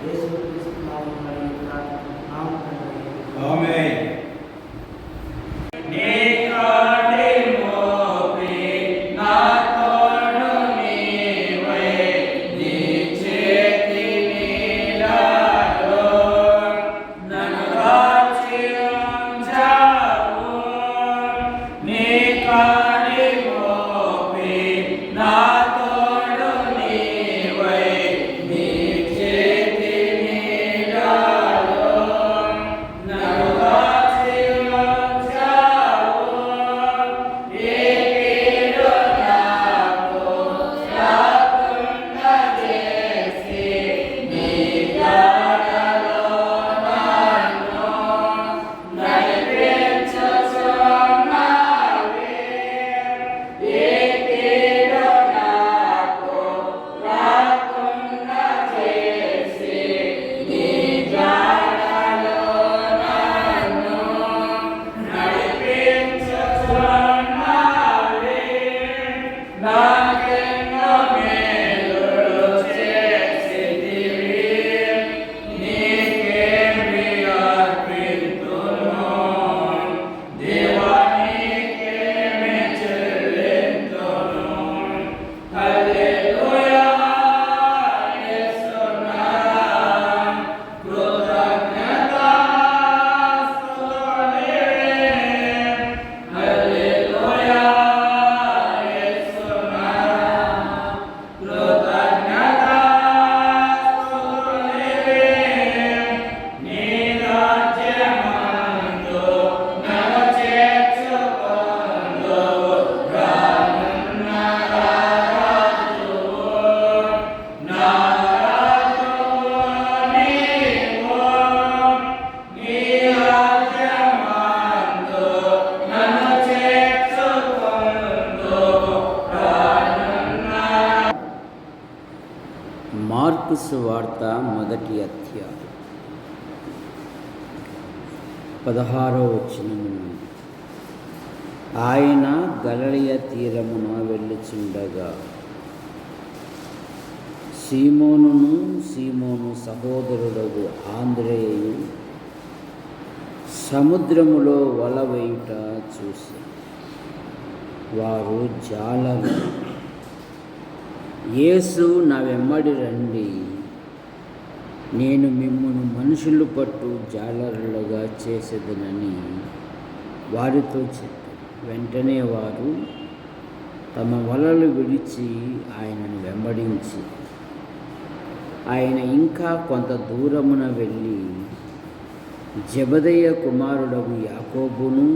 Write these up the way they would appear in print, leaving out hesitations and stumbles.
యేసుక్రీస్తు నామమున అడిగి ప్రార్థిస్తున్నాము తండ్రి. ఆమేన్. మార్కు సువార్త మొదటి అధ్యాయం 16వ వచనం నుండి. ఆయన గలిలయ తీరమున వెళ్ళుచుండగా సీమోను సహోదరుడు ఆంద్రేయు సముద్రములో వల వేయుట చూసి వారు జాలరు. యేసు నా వెంబడి రండి, నేను మిమ్మును మనుషులు పట్టు జాలరులుగా చేసేదనని వారితో చెప్పారు. వెంటనే వారు తమ వలలు విడిచి ఆయనను వెంబడించి ఆయన ఇంకా కొంత దూరమున వెళ్ళి జెబెదయి కుమారుడగు యాకోబును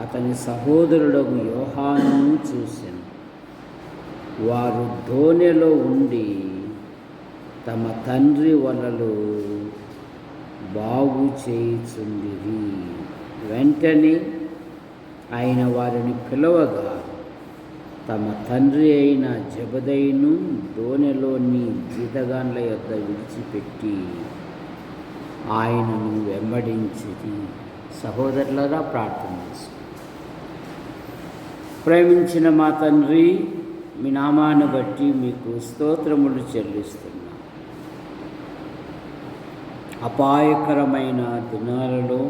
అతని సహోదరుడగు యోహానును చూసెను. వారు దోణిలో ఉండి తమ తండ్రి వలలు బాగు చేయుచుండిరి. వెంటనే ఆయన వారిని పిలవగా తమ తండ్రి అయిన జెబెదయిను దోణిలోని జీతగాండ్ల యొద్ద విడిచిపెట్టి ఆయనను వెంబడించిరి. సహోదరులారా, ప్రార్థన చేసుకుందాం. ప్రేమించిన మా తండ్రి, మీ నామాన్ని బట్టి మీకు స్తోత్రములు చెల్లిస్తున్నా. అపాయకరమైన దినాలలో,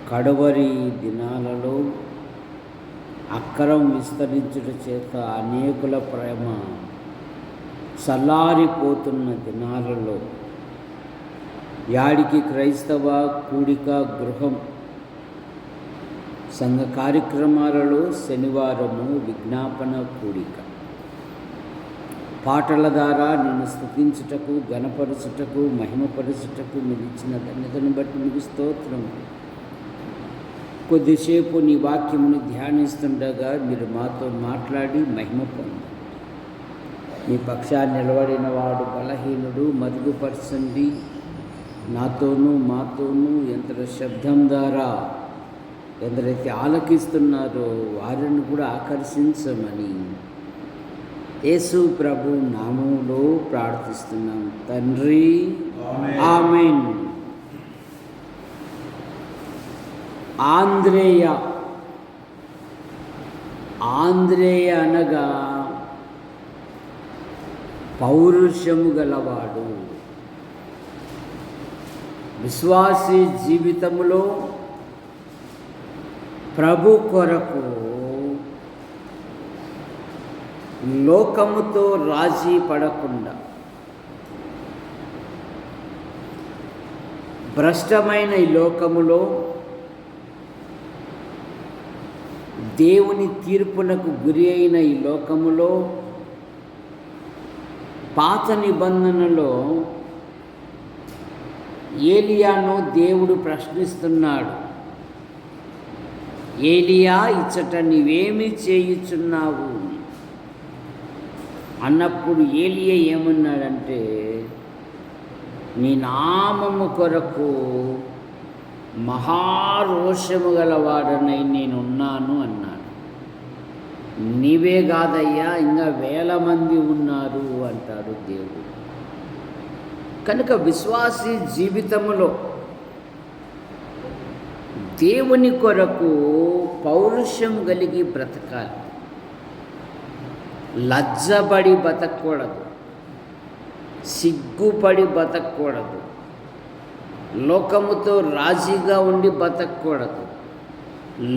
కడవరి దినాలలో అక్కరం విస్తరించుట చేత అనేకుల ప్రేమ చల్లారిపోతున్న దినాలలో యాడికి క్రైస్తవ కూడిక గృహం సంఘ కార్యక్రమాలలో శనివారము విజ్ఞాపన కూడిక, పాటల ద్వారా నిన్ను స్తుతించుటకు, ఘనపరచుటకు, మహిమపరచుటకు మీరు ఇచ్చిన ధన్యతను బట్టి మీకు స్తోత్రం. కొద్దిసేపు నీ వాక్యముని ధ్యానిస్తుండగా మీరు మాతో మాట్లాడి మహిమ పొందండి. మీ పక్షాన్ని నిలబడిన వాడు బలహీనుడు, మరుగుపరచండి. నాతోనూ మాతోనూ యంత్ర శబ్దం ద్వారా ఎందరైతే ఆలకిస్తున్నారో వారిని కూడా ఆకర్షించమని యేసు ప్రభు నామములో ప్రార్థిస్తున్నాం తండ్రి, ఆమేన్. ఆంద్రేయ అనగా పౌరుషము గలవాడు. విశ్వాసీ జీవితములో ప్రభు కొరకు లోకముతో రాజీ పడకుండా, భ్రష్టమైన ఈ లోకములో దేవుని తీర్పునకు గురి అయిన ఈ లోకములో పాత నిబంధనలో ఏలియాను దేవుడు ప్రశ్నిస్తున్నాడు. ఏలియా, ఇచ్చట నీవేమి చేయుచున్నావు అన్నప్పుడు ఏలియా ఏమన్నాడంటే, నీ నామము కొరకు మహారోషము గలవాడనై నేనున్నాను అన్నాడు. నీవే కాదయ్యా, ఇంకా 1000 మంది ఉన్నారు అంటాడు దేవుడు. కనుక విశ్వాసీ జీవితములో దేవుని కొరకు పౌరుషం కలిగి బ్రతకాలి. లజ్జపడి బతకూడదు, సిగ్గుపడి బతకూడదు, లోకముతో రాజీగా ఉండి బతకూడదు.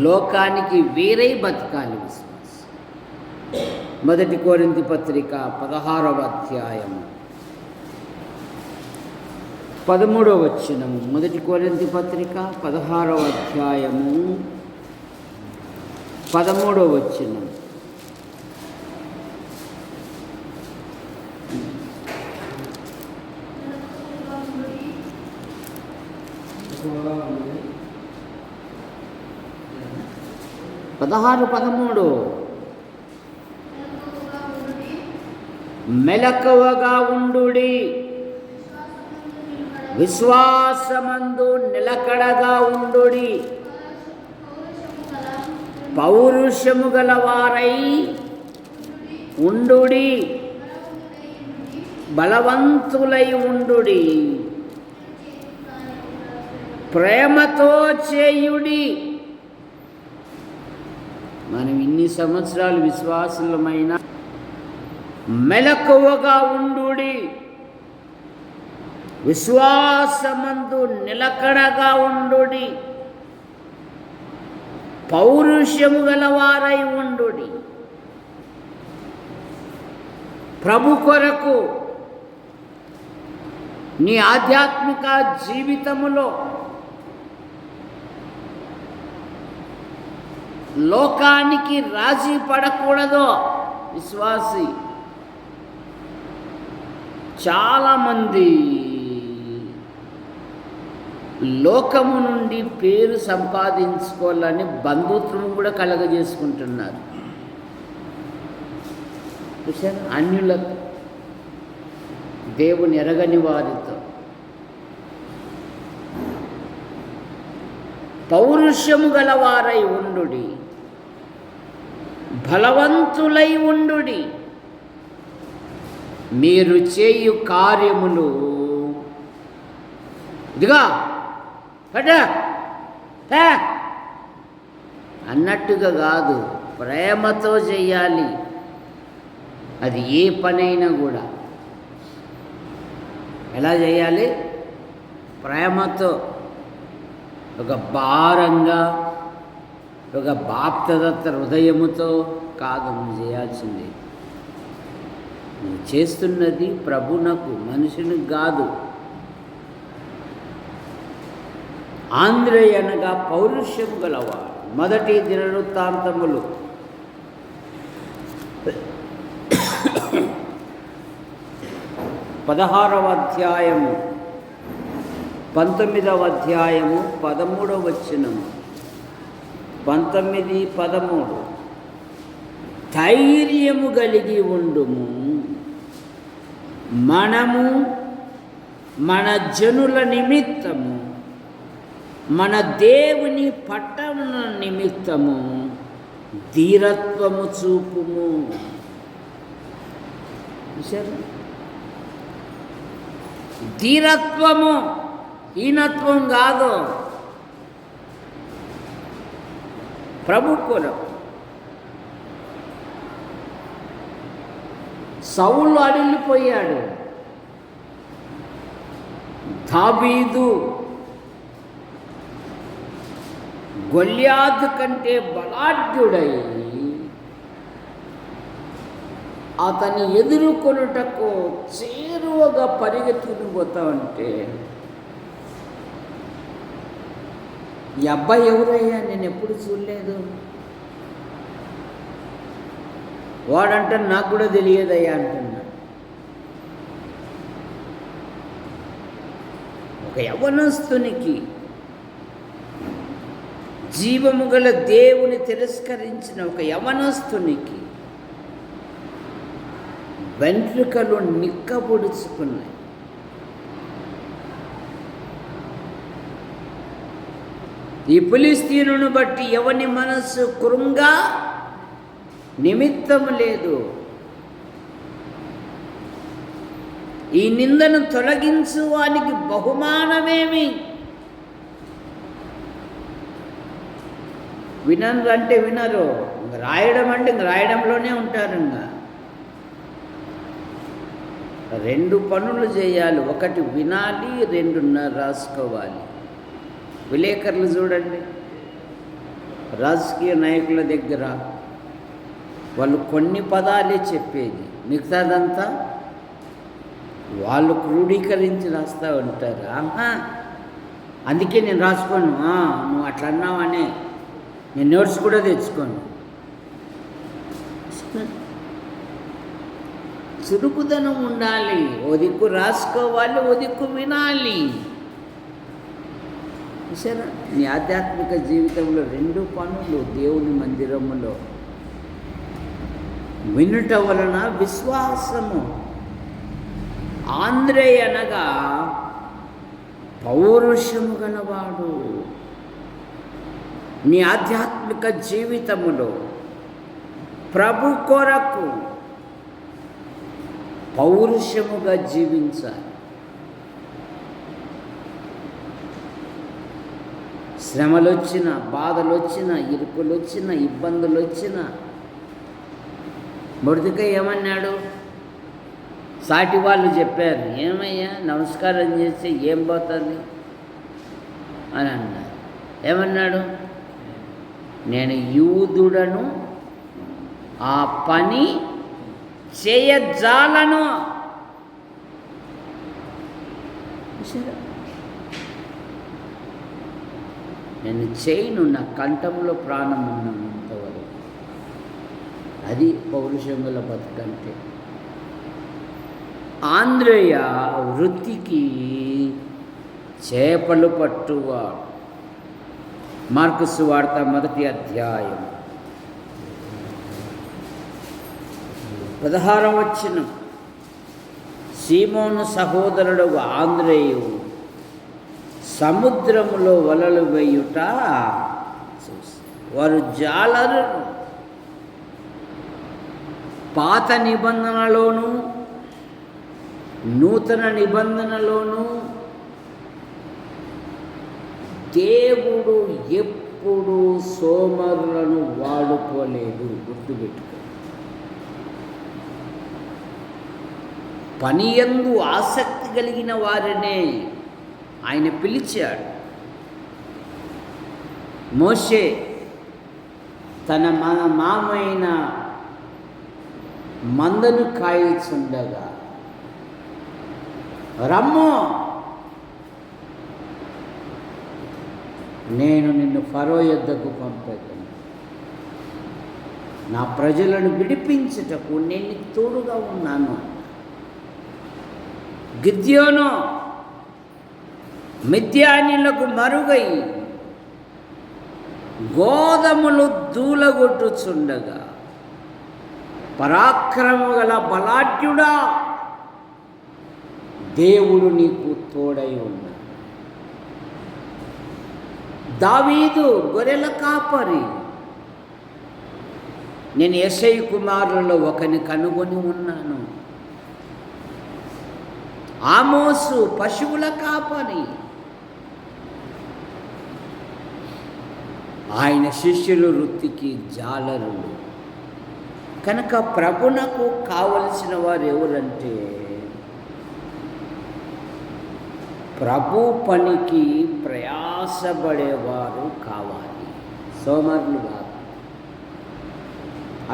లోకానికి వేరై బతకాలి విశ్వాసం. 1 కొరింథీ పత్రిక 16వ అధ్యాయము 13వ వచనము. 1 కొరింథీ పత్రిక 16వ అధ్యాయము 13వ వచనం. ఎక్కువగా ఉంది. 16:13 మెలకువగా ఉండుడి, విశ్వాసమందు నిలకడగా ఉండుడి, పౌరుషము గలవారై ఉండుడి, బలవంతులై ఉండుడి, ప్రేమతో చేయుడి. మనం ఇన్ని సంవత్సరాలు విశ్వాసులమైన మెలకువగా ఉండుడి, విశ్వాసమందు నిలకడగా ఉండుడి, పౌరుషము గలవారై ఉండుడి. ప్రభు కొరకు నీ ఆధ్యాత్మిక జీవితములో లోకానికి రాజీ పడకూడదు విశ్వాసి. చాలామంది లోకము నుండి పేరు సంపాదించుకోవాలని బంధుత్వం కూడా కలగజేసుకుంటున్నారు. చూసారా, అన్యులకు, దేవుని ఎరగని వారితో. పౌరుషము గలవారై ఉండుడి, బలవంతులై ఉండుడి, మీరు చేయు కార్యములు ఇదిగా అన్నట్టుగా కాదు, ప్రేమతో చెయ్యాలి. అది ఏ పనైనా కూడా ఎలా చేయాలి? ప్రేమతో, ఒక భారంగా, ఒక బాప్తదత్త హృదయముతో కాదు నువ్వు చేయాల్సింది. నువ్వు చేస్తున్నది ప్రభునకు, మనుషునికి కాదు. ఆంధ్రే అనగా పౌరుషం గలవాడు. 1 దినవృత్తాంతములు 16వ అధ్యాయము 19వ అధ్యాయము 13వ వచనము. 19:13 ధైర్యము కలిగి ఉండుము, మనము మన జనుల నిమిత్తము, మన దేవుని పట్టణ నిమిత్తము ధీరత్వము చూపుము. చూశారు, ధీరత్వము హీనత్వం కాదు. ప్రభు కొరకు సౌలు అడిగిపోయాడు. దావీదు గొల్యాతు కంటే బలాఢ్యుడై అతన్ని ఎదుర్కొనుటకు చేరువగా పరిగెత్తుకుని పోతా ఉంటే, ఈ అబ్బాయి ఎవరయ్యా, నేను ఎప్పుడు చూడలేదు. వాడంటే నాకు కూడా తెలియదయ్యా అంటున్నాడు. ఒక యవ్వనస్తునికి, జీవము గల దేవుని తిరస్కరించిన ఒక యవ్వనస్తునికి వెంట్రుకలు నిక్కబొడుచుకున్నాయి. ఈ ఫిలిష్తీయులను బట్టి ఎవని మనస్సు కృంగా నిమిత్తం లేదు. ఈ నిందను తొలగించు వానికి బహుమానమేమి? వినరు అంటే వినరు, రాయడం అంటే రాయడంలోనే ఉంటారు. రెండు పనులు చేయాలి, ఒకటి వినాలి, రెండున్నర రాసుకోవాలి. విలేకరులు చూడండి, రాజకీయ నాయకుల దగ్గర వాళ్ళు కొన్ని పదాలే చెప్పేది, మిగతాదంతా వాళ్ళు క్రోడీకరించి రాస్తూ ఉంటారు. అందుకే నేను రాసుకోను, నువ్వు అట్లా అన్నావనే నేను నోట్స్ కూడా తెచ్చుకోను. చురుకుదనం ఉండాలి, ఓ దిక్కు రాసుకోవాలి, ఓ దిక్కు వినాలి. సరే, నీ ఆధ్యాత్మిక జీవితంలో రెండు పనులు దేవుని మందిరములో వినుట వలన విశ్వాసము. ఆంధ్రేయ అనగా పౌరుషము గలవాడు. నీ ఆధ్యాత్మిక జీవితములో ప్రభు కొరకు పౌరుషముగా జీవించాలి. శ్రమలు వచ్చిన, బాధలు వచ్చిన, ఇరుకులు వచ్చిన, ఇబ్బందులు వచ్చిన, మొర్దెకై ఏమన్నాడు? సాటి వాళ్ళు చెప్పారు, ఏమయ్యా నమస్కారం చేస్తే ఏం పోతుంది అని అన్నారు. ఏమన్నాడు? నేను యూదుడను, ఆ పని చేయజాలను. నేను చేయను, నా కంఠంలో ప్రాణం ఉన్నంతవరకు. అది పౌరుషంగుల బతుకంటే. ఆంధ్రేయ వృత్తికి చేపలు పట్టువాడు. మార్కు సువార్త 1వ అధ్యాయం 16వ వచనం. సీమోను సహోదరుడు ఆంద్రేయు సముద్రములో వలలు వేయుట వారు జాలరు. పాత నిబంధనలోను నూతన నిబంధనలోను దేవుడు ఎప్పుడు సోమరులను వాడుకోలేదు. గుర్తుపెట్టుకో. పని యందు ఆసక్తి కలిగిన వారినే ఆయన పిలిచాడు. మోషే తన మామైన మందను కాయచుండగా, రమ్ము, నేను నిన్ను ఫరో యొద్దకు పంపాను, నా ప్రజలను విడిపించుటకు నేను తోడుగా ఉన్నాను. గిద్యోను మిద్యానీలకు మరుగై గోధుమలు దూలగొట్టుచుండగా, పరాక్రమము గల బలాఢ్యుడా, దేవుడు నీకు తోడై ఉన్నాడు. దావీదు గొర్రెల కాపరి, నేను యెషై కుమారులలో ఒకని కనుగొని ఉన్నాను. ఆమోసు పశువుల కాపరి, ఆయన శిష్యులు వృత్తికి జాలరులు. కనుక ప్రభునకు కావలసిన వారు ఎవరంటే ప్రభు పనికి ప్రయాసపడేవారు కావాలి, సోమరులు కాదు.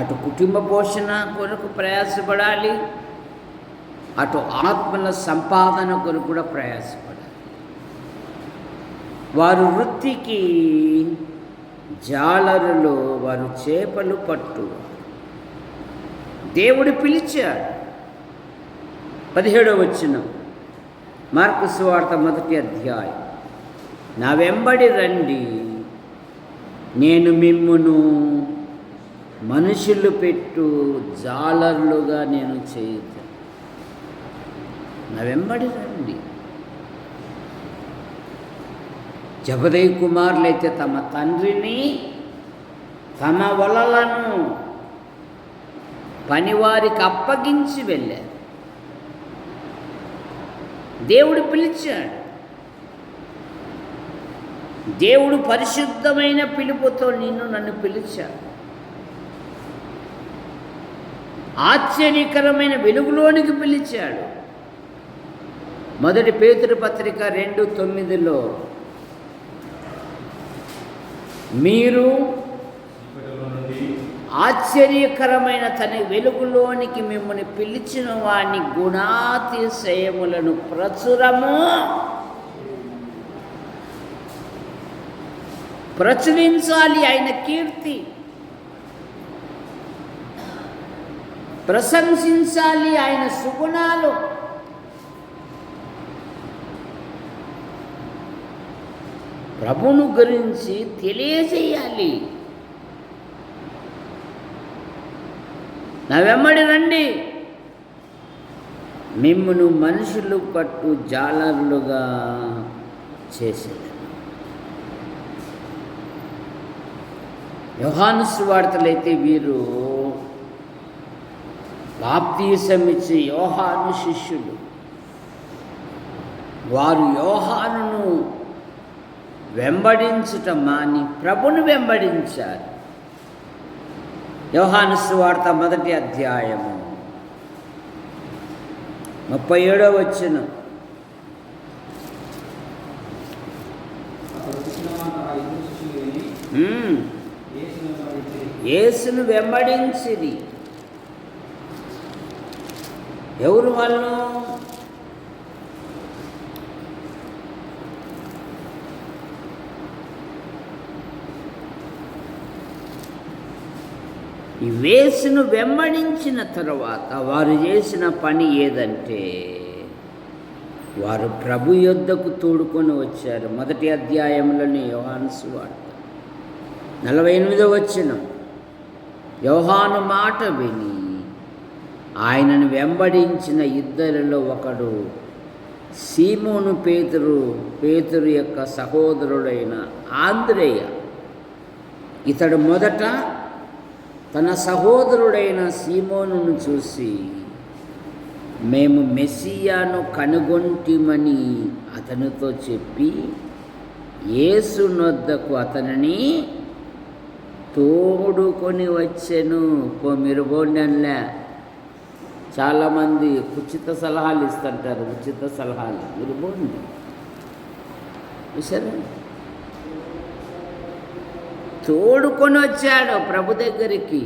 అటు కుటుంబ పోషణ కొరకు ప్రయాసపడాలి, అటు ఆత్మల సంపాదన కొరకు కూడా ప్రయాసపడాలి. వారు వృత్తికి జాలరులో వారు చేపలు పట్టు. దేవుడు పిలిచాడు. 17వ వచనం, మార్కు సువార్త 1వ అధ్యాయం. నా వెంబడి రండి, నేను మిమ్మును మనుషులు పెట్టు జాలర్లుగా నేను చేయుతాను. నా వెంబడి రండి. జబదయి కుమారులైతే తమ తండ్రిని, తమ వలలను పనివారికి అప్పగించి వెళ్ళారు. దేవుడు పిలిచాడు. దేవుడు పరిశుద్ధమైన పిలుపుతో నన్ను పిలిచాడు. ఆశ్చర్యకరమైన వెలుగులోనికి పిలిచాడు. 1 పేతురు పత్రిక 2:9 మీరు ఆశ్చర్యకరమైన తన వెలుగులోనికి మిమ్మల్ని పిలిచిన వాని గుణాతిశయములను ప్రచురించాలి. ఆయన కీర్తి ప్రశంసించాలి, ఆయన సుగుణాలు. ప్రభువును గురించి తెలియజేయాలి. నా వెంబడి రండి, మిమ్మును మనుషులు పట్టు జాలర్లుగా చేసేది. యోహాను సువార్తలైతే వీరు బాప్తీసమిచ్చి యోహాను శిష్యులు. వారు యోహానును వెంబడించుట మాని ప్రభును వెంబడించారు. యోహాను సువార్త 1వ అధ్యాయము 37వ వచనం. యేసును వెంబడించిరి. ఎవరు వాళ్ళు? ఈ యేసును వెంబడించిన తరువాత వారు చేసిన పని ఏదంటే వారు ప్రభు యొద్దకు తోడుకొని వచ్చారు. 1వ అధ్యాయంలోని యోహాను సువార్త 48వ వచనం. యోహాను మాట విని ఆయనను వెంబడించిన ఇద్దరిలో ఒకడు సీమోను పేతురు యొక్క సహోదరుడైన ఆంద్రేయ. ఇతడు మొదట తన సహోదరుడైన సీమోనును చూసి మేము మెస్సియాను కనుగొంటిమని అతనితో చెప్పి యేసు నొద్దకు అతనిని తోడుకొని వచ్చెను. మీరు బోండన్లే, చాలామంది ఉచిత సలహాలు ఇస్తుంటారు. ఉచిత సలహాలు మీరు బోండి సరే. తోడుకొని వచ్చాడు ప్రభు దగ్గరికి.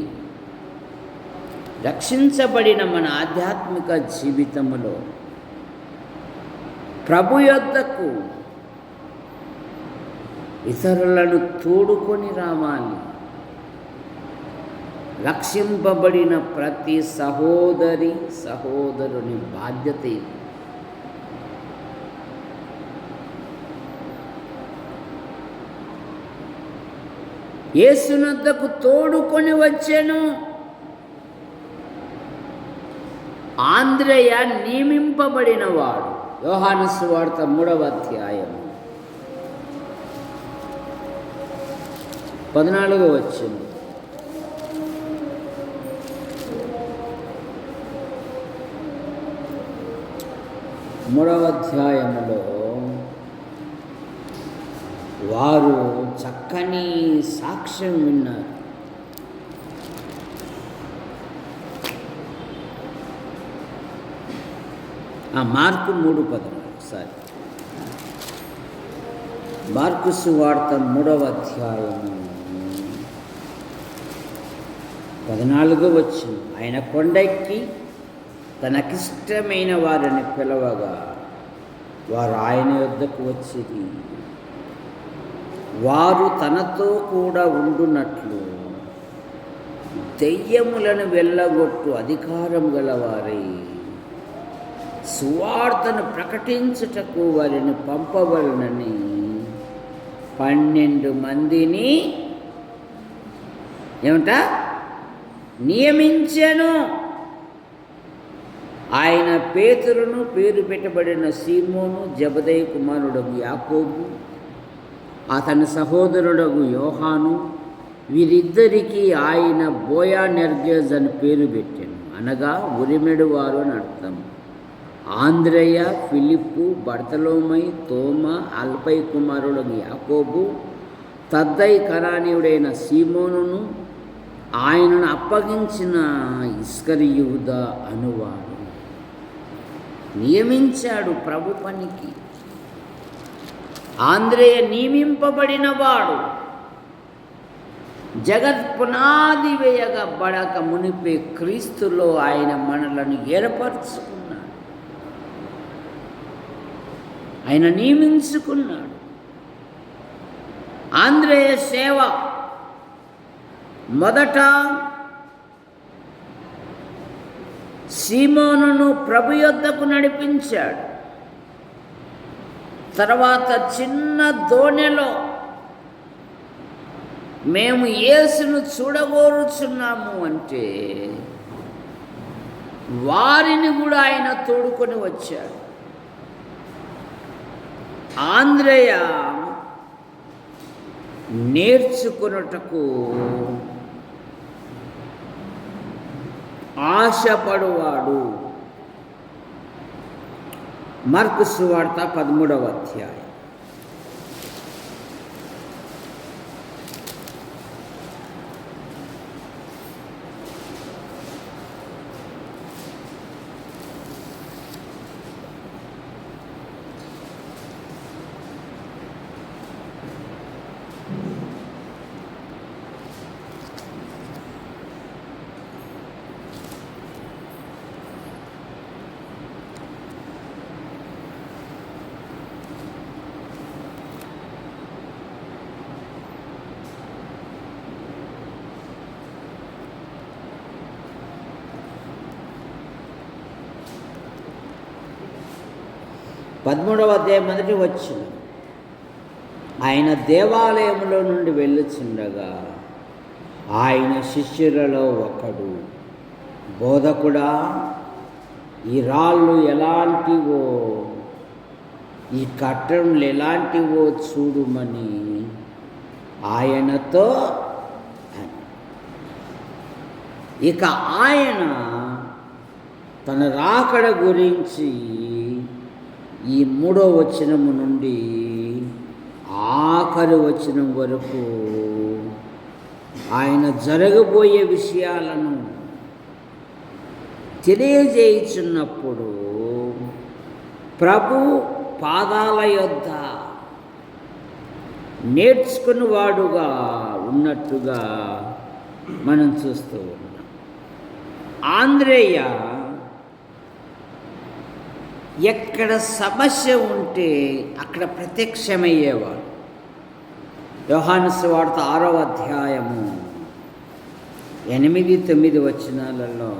రక్షించబడిన మన ఆధ్యాత్మిక జీవితంలో ప్రభు యొద్దకు ఇతరులను తోడుకొని రావాలి. రక్షింపబడిన ప్రతి సహోదరుని బాధ్యత ఇది. యేసునొద్దకు తోడుకొని వచ్చెను. ఆంద్రేయ నియమింపబడినవాడు. యోహాను సువార్త 3వ అధ్యాయం 14వ వచనం. మూడవ అధ్యాయంలో వారు చక్కని సాక్ష్యం విన్నారు. మార్కు 3:14 సారీ, మార్కు సువార్త 3వ అధ్యాయము 14వ వచనం. ఆయన కొండెక్కి తనకిష్టమైన వారిని పిలవగా వారు ఆయన యొద్దకు వచ్చిరి. వారు తనతో కూడా ఉండునట్లు దెయ్యములను వెళ్ళగొట్టు అధికారం గలవారై సువార్తను ప్రకటించుటకు వారిని పంపవలనని 12 మందిని నియమించెను. ఆయన పేతురును, పేరు పెట్టబడిన సీమోను, జెబెదయి కుమారుడగు యాకోబు, అతని సహోదరుడగు యోహాను, వీరిద్దరికీ ఆయన బోయానెర్గెస్ అని పేరు పెట్టాను, అనగా ఉరిమెడు వారు అని అర్థం. ఆంద్రేయ, ఫిలిప్పు, బర్తలోమై, తోమ, అల్పై కుమారుడగు యాకోబు, తద్దై కనానీయుడైన సీమోనును, ఆయనను అప్పగించిన ఇస్కరియూద అనువాడు. నియమించాడు ప్రభు పనికి. ఆంద్రేయ నియమింపబడినవాడు. జగత్ పునాది వేయబడక మునిపే క్రీస్తులో ఆయన మనలను ఏర్పరచుకున్నాడు. ఆయన నియమించుకున్నాడు. ఆంద్రేయ సేవ మొదట సీమోనును ప్రభు యొద్దకు నడిపించాడు. తర్వాత చిన్న దోణిలో మేము యేసును చూడగోరుచున్నాము అంటే వారిని కూడా ఆయన తోడుకొని వచ్చాడు. ఆంద్రేయ నేర్చుకొనుటకు ఆశపడువాడు. మార్కు సువార్త 13వ అధ్యాయం. పదమూడవ అధ్యాయం 1వ వచనం. ఆయన దేవాలయంలో నుండి వెళ్ళుచుండగా ఆయన శిష్యులలో ఒకడు, బోధకుడా, ఈ రాళ్ళు ఎలాంటివో, ఈ కట్టడములు ఎలాంటివో చూడుమని ఆయనతో. ఇక ఆయన తన రాకడ గురించి ఈ 3వ వచనము నుండి ఆఖరి వచనం వరకు ఆయన జరగబోయే విషయాలను తెలియజేయుచున్నప్పుడు ప్రభు పాదాల యొద్ద నేర్చుకున్నవాడుగా ఉన్నట్టుగా మనం చూస్తూ ఉన్నాం. ఆంద్రేయ ఎక్కడ సమస్య ఉంటే అక్కడ ప్రత్యక్షమయ్యేవాడు. యోహాను సువార్త 6వ అధ్యాయము 8-9 వచనాలలో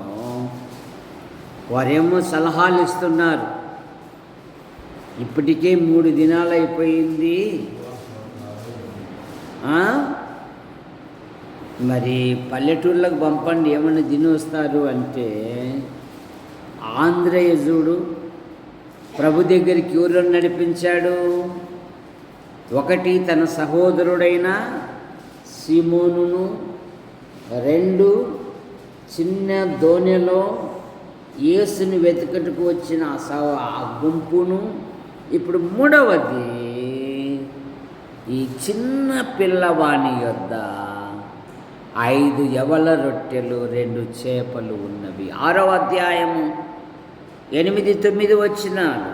వారేమో సలహాలు ఇస్తున్నారు. ఇప్పటికే 3 దినాలు అయిపోయింది, మరి పల్లెటూళ్ళకు పంపండి, ఏమన్నా తిని వస్తారు అంటే ఆంద్రేయ చూడు ప్రభు దగ్గరికి ఎవరు నడిపించాడు. 1 తన సహోదరుడైన సీమోనును, 2 చిన్న దోణిలో యేసుని వెతుకటకు వచ్చిన ఆ గుంపును, ఇప్పుడు 3వది ఈ చిన్న పిల్లవాని యొద్ద 5 యవల రొట్టెలు 2 చేపలు ఉన్నవి. 6వ అధ్యాయము 8-9 వచనాలు.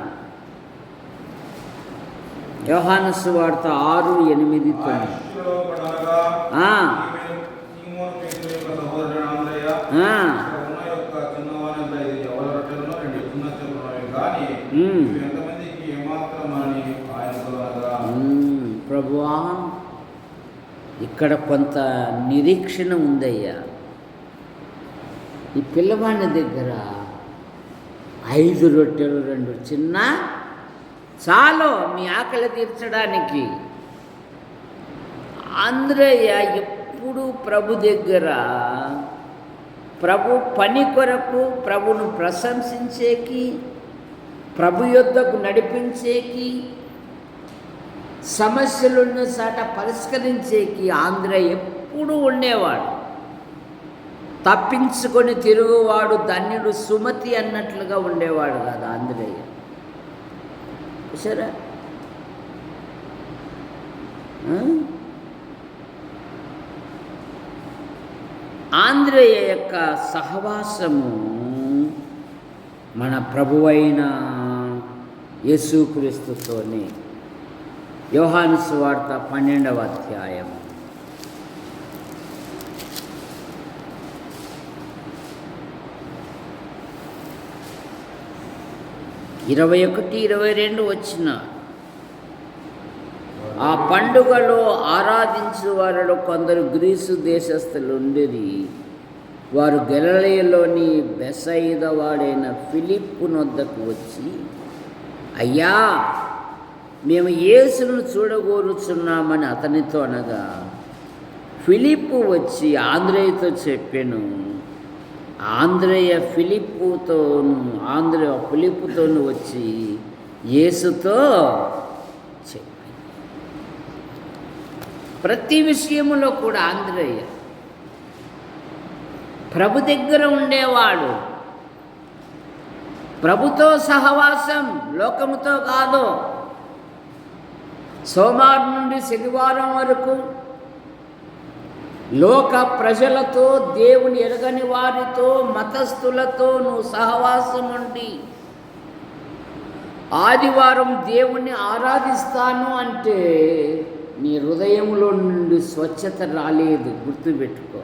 యోహాను సువార్త 6:8-9. ప్రభువా, ఇక్కడ కొంత నిరీక్షణ ఉందయ్యా. ఈ పిల్లవాడి దగ్గర 5 రొట్టెలు 2 చిన్న చాలు మీ ఆకలి తీర్చడానికి. ఆంధ్రయ్య ఎప్పుడు ప్రభు దగ్గర, ప్రభు పని కొరకు, ప్రభును ప్రశంసించేకి, ప్రభు యొద్దకు నడిపించేకి, సమస్యలున్న చాట పరిష్కరించేకి ఆంధ్రయ్య ఎప్పుడు ఉండేవాడు. తప్పించుకొని తిరుగువాడు ధన్యుడు సుమతి అన్నట్లుగా ఉండేవాడు కదా ఆంధ్రయ్య. సరే, ఆంధ్రయ్య యొక్క సహవాసము మన ప్రభువైన యేసుక్రీస్తుతోనే. యోహాను సువార్త 12వ అధ్యాయం 21-22 వచ్చిన. ఆ పండుగలో ఆరాధించు వారిలో కొందరు గ్రీసు దేశస్థులు ఉండేది. వారు గలిలయలోని బెసయిదా వాడైన ఫిలిప్పు నొద్దకు వచ్చి, అయ్యా, మేము యేసును చూడగోరుచున్నామని అతనితో అనగా, ఫిలిప్పు వచ్చి ఆంద్రేయతో చెప్పాను. ఆంద్రేయ ఫిలిప్పుతోను వచ్చి యేసుతో చెప్పాను. ప్రతి విషయంలో కూడా ఆంద్రేయ ప్రభు దగ్గర ఉండేవాడు. ప్రభుతో సహవాసం, లోకముతో కాదు. సోమవారం నుండి శనివారం వరకు లోక ప్రజలతో, దేవుని ఎరగని వారితో, మతస్థులతో నువ్వు సహవాసం ఉండి ఆదివారం దేవుణ్ణి ఆరాధిస్తాను అంటే నీ హృదయంలో నుండి స్వచ్ఛత రాలేదు. గుర్తుపెట్టుకో.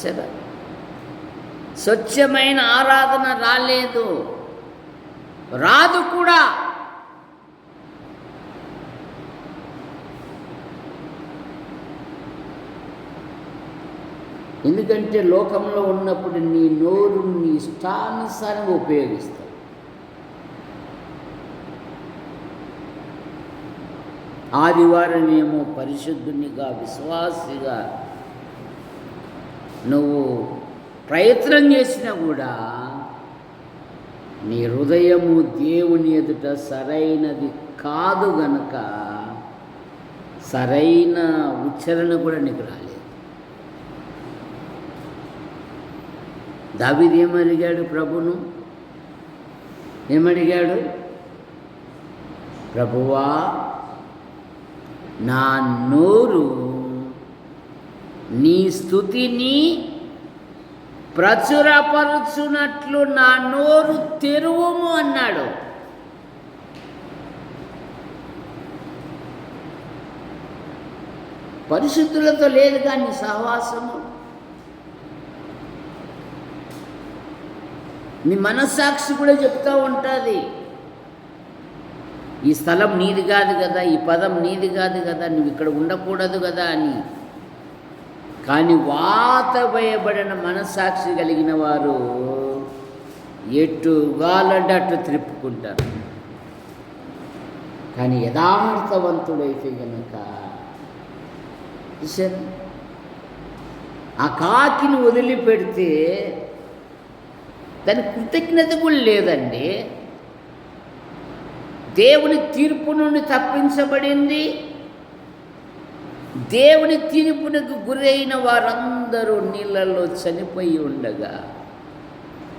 సరే, స్వచ్ఛమైన ఆరాధన రాలేదు, రాదు కూడా. ఎందుకంటే లోకంలో ఉన్నప్పుడు నీ నోరు నీ ఇష్టానుసారంగా ఉపయోగిస్తావు. ఆదివారం ఏమో పరిశుద్ధునిగా, విశ్వాసిగా నువ్వు ప్రయత్నం చేసినా కూడా నీ హృదయము దేవుని ఎదుట సరైనది కాదు గనక సరైన ఉచ్చారణ కూడా నీకు రాలేదు. దావీదు ఏమడిగాడు ప్రభును? ఏమడిగాడు? ప్రభువా, నా నోరు నీ స్తుతిని ప్రచురపరుచున్నట్లు నా నోరు తెరువుము అన్నాడు. పరిశుద్ధులతో లేదు కానీ సహవాసము. నీ మనస్సాక్షి కూడా చెప్తూ ఉంటుంది, ఈ స్థలం నీది కాదు కదా, ఈ పదం నీది కాదు కదా, నువ్వు ఇక్కడ ఉండకూడదు కదా అని. కానీ వాత వేయబడిన మనస్సాక్షి కలిగిన వారు ఎటుగాలంటే అటు త్రిప్పుకుంటారు. కానీ యథార్థవంతుడైతే కనుక ఆ కాకిని వదిలిపెడితే దాని కృతజ్ఞత కూడా లేదండి. దేవుని తీర్పు నుండి తప్పించబడింది. దేవుని తీర్పునకు గురైన వారందరూ నీళ్ళల్లో చనిపోయి ఉండగా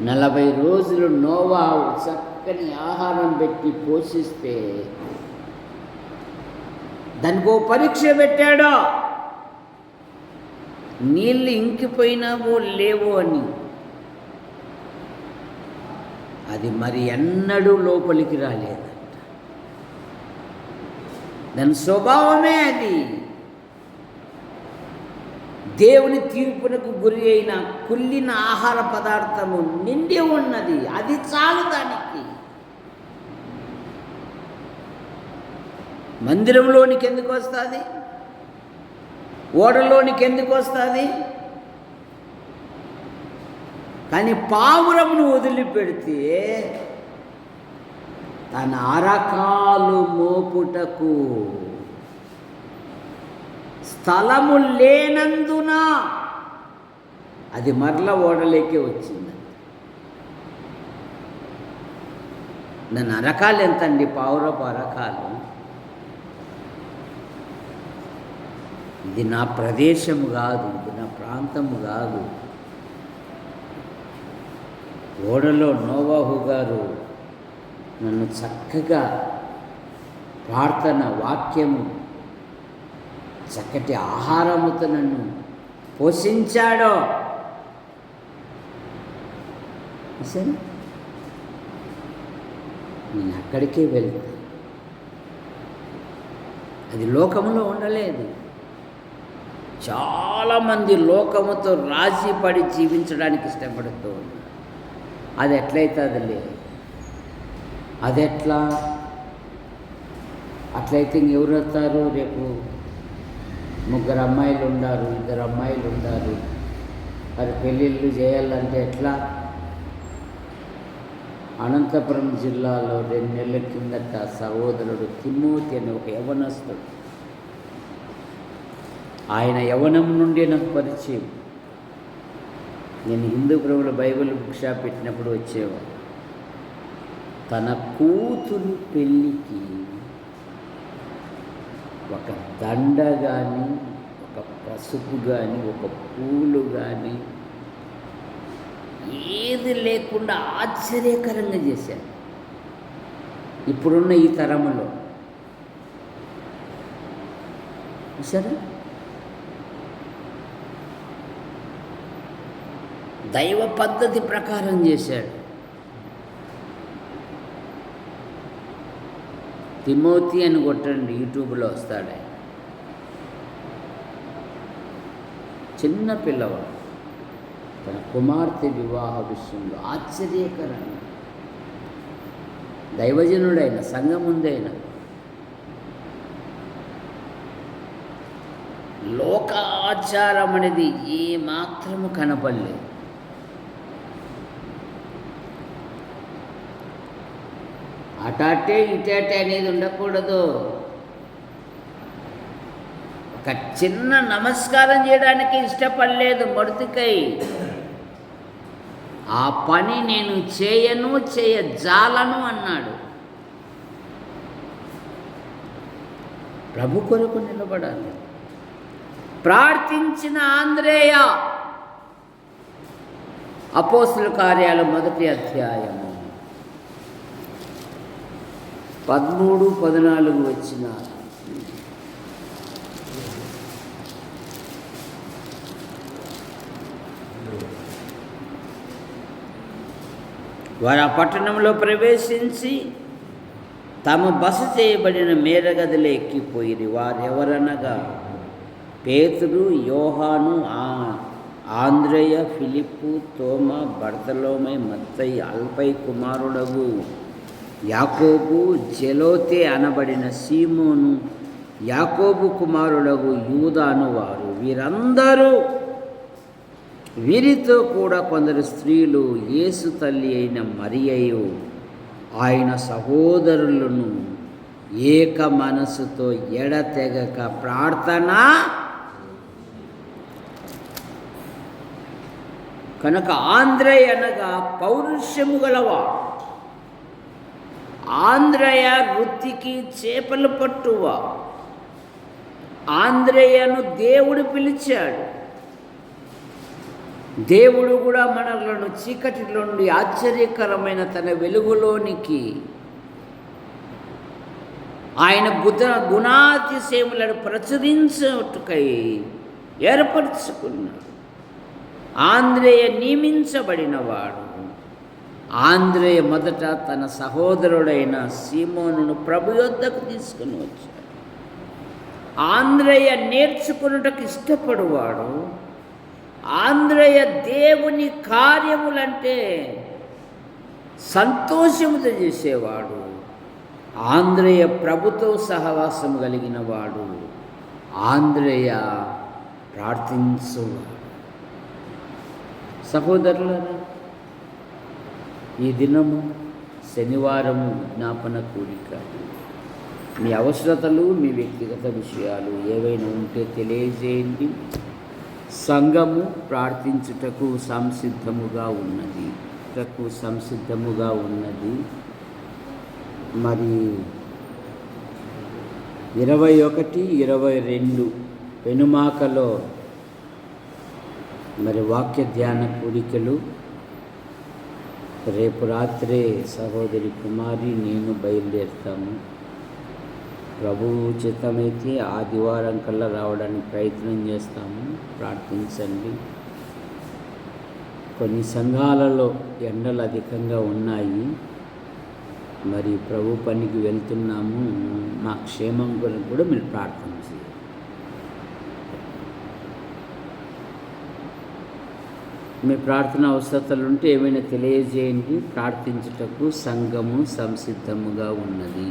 40 రోజులు నోవాహు చక్కని ఆహారం పెట్టి పోషిస్తే దానికో పరీక్ష పెట్టాడో, నీళ్ళు ఇంకిపోయినావో లేవో అని. అది మరి ఎన్నడూ లోపలికి రాలేదంట. దాని స్వభావమే అది. దేవుని తీర్పునకు గురి అయిన కుళ్ళిన ఆహార పదార్థము నిండి ఉన్నది. అది చాలు దానికి. మందిరంలోనికి ఎందుకు వస్తుంది? ఓడలోనికి ఎందుకు వస్తుంది? కానీ పావురమును వదిలిపెడితే తన అరకాలు మోపుటకు స్థలము లేనందున అది మరల ఓడలేకే వచ్చింది. దాని అరకాలు ఎంతండి? పావురపు అరకాలు. ఇది నా ప్రదేశము కాదు, ఇది నా ప్రాంతము కాదు. ఓడలో నోవాహు గారు నన్ను చక్కగా ప్రార్థన వాక్యము చక్కటి ఆహారముతో నన్ను పోషించాడో సరే, నేను అక్కడికే వెళ్తా. అది లోకములో ఉండలేదు. చాలామంది లోకముతో రాజీ పడి జీవించడానికి ఇష్టపడుతూ ఉన్నారు. అది ఎట్లయితుందిలే, అది ఎట్లా? అట్లయితే ఇంకెవరు వస్తారు? రేపు 3 అమ్మాయిలు ఉన్నారు, 2 అమ్మాయిలు ఉన్నారు, మరి పెళ్ళిళ్ళు చేయాలంటే ఎట్లా? అనంతపురం జిల్లాలో 2 నెలల కిందట సహోదరుడు తిమోతి అనే ఒక యవనస్తుడు, ఆయన యవనం నుండి నాకు పరిచయం. నేను హిందూపురంలో బైబిల్ బుక్ షాప్ పెట్టినప్పుడు వచ్చేవాడు. తన కూతురు పెళ్ళికి ఒక దండ కానీ, ఒక పసుపు కానీ, ఒక పూలు కానీ ఏది లేకుండా ఆశ్చర్యకరంగా చేశాడు. ఇప్పుడున్న ఈ తరములో సరే, దైవ పద్ధతి ప్రకారం చేశాడు. తిమోతి అని కొట్టండి, యూట్యూబ్లో వస్తాడు. చిన్న పిల్లవాడు తన కుమార్తె వివాహ విషయంలో ఆశ్చర్యకరంగా, దైవజనుడైన సంఘం ముందైన లోకాచారం అనేది ఏమాత్రము కనపడలేదు. అటాటే ఇటాటే అనేది ఉండకూడదు. ఒక చిన్న నమస్కారం చేయడానికి ఇష్టపడలేదు మొర్దెకై. ఆ పని నేను చేయజాలను అన్నాడు. ప్రభు కొరకు నిలబడాలి. ప్రార్థించిన ఆంద్రేయ, అపోస్తుల కార్యాలు 1వ అధ్యాయము 13, 14 వచనాలు. వారు ఆ పట్టణంలో ప్రవేశించి తమ బస చేయబడిన మేరగదిలో ఎక్కిపోయిరి. వారెవరనగా పేతురు, యోహాను, ఆంద్రేయ, ఫిలిప్పు, తోమా, బర్తలోమై, మత్తయి, అల్పై కుమారుడగు యాకోబు, జెలోతే అనబడిన సీమోను, యాకోబు కుమారుడగు యూదాను వారు. వీరితో కూడా కొందరు స్త్రీలు, యేసు తల్లి అయిన మరియయు ఆయన సహోదరులను ఏక మనసుతో ఎడతెగక ప్రార్థన. కనుక ఆంద్రేయ అనగా పౌరుషము గలవాడు. ఆంద్రేయ వృత్తికి చేపలు పట్టువా. ఆంద్రేయను దేవుడు పిలిచాడు. దేవుడు కూడా మనలను చీకటిలో నుండి ఆశ్చర్యకరమైన తన వెలుగులోనికి, ఆయన గుణాతిశయములను ప్రచురించుటకై ఏర్పరచుకున్నాడు. ఆంద్రేయ నియమించబడినవాడు. ఆంద్రేయ మొదట తన సహోదరుడైన సీమోనును ప్రభు యొద్దకు తీసుకుని వచ్చాడు. ఆంద్రేయ నేర్చుకున్నటకు ఇష్టపడువాడు. ఆంద్రేయ దేవుని కార్యములంటే సంతోషముతో చేసేవాడు. ఆంద్రేయ ప్రభుతో సహవాసం కలిగిన వాడు. ఆంద్రేయ ప్రార్థించువాడు. సహోదరులారా, ఈ దినము శనివారము విజ్ఞాపన కూడిక. మీ అవసరతలు, మీ వ్యక్తిగత విషయాలు ఏవైనా ఉంటే తెలియజేయండి. సంఘము ప్రార్థించుటకు సంసిద్ధముగా ఉన్నది. మరి 21, 22 పెనుమాకలో మరి వాక్య ధ్యాన కూడికలు. రేపు రాత్రే సహోదరి కుమారి నేను బయలుదేరుతాము. ప్రభువు చిత్తమైతే ఆదివారం కల్లా రావడానికి ప్రయత్నం చేస్తాము. ప్రార్థించండి. కొన్ని సంఘాలలో ఎండలు అధికంగా ఉన్నాయి. మరి ప్రభు పనికి వెళ్తున్నాము. మా క్షేమం గురించి కూడా మీరు ప్రార్థన చేయండి. మీ ప్రార్థన అవసరతలు ఉంటే ఏమైనా తెలియజేయండి. ప్రార్థించుటకు సంఘము సంసిద్ధముగా ఉన్నది.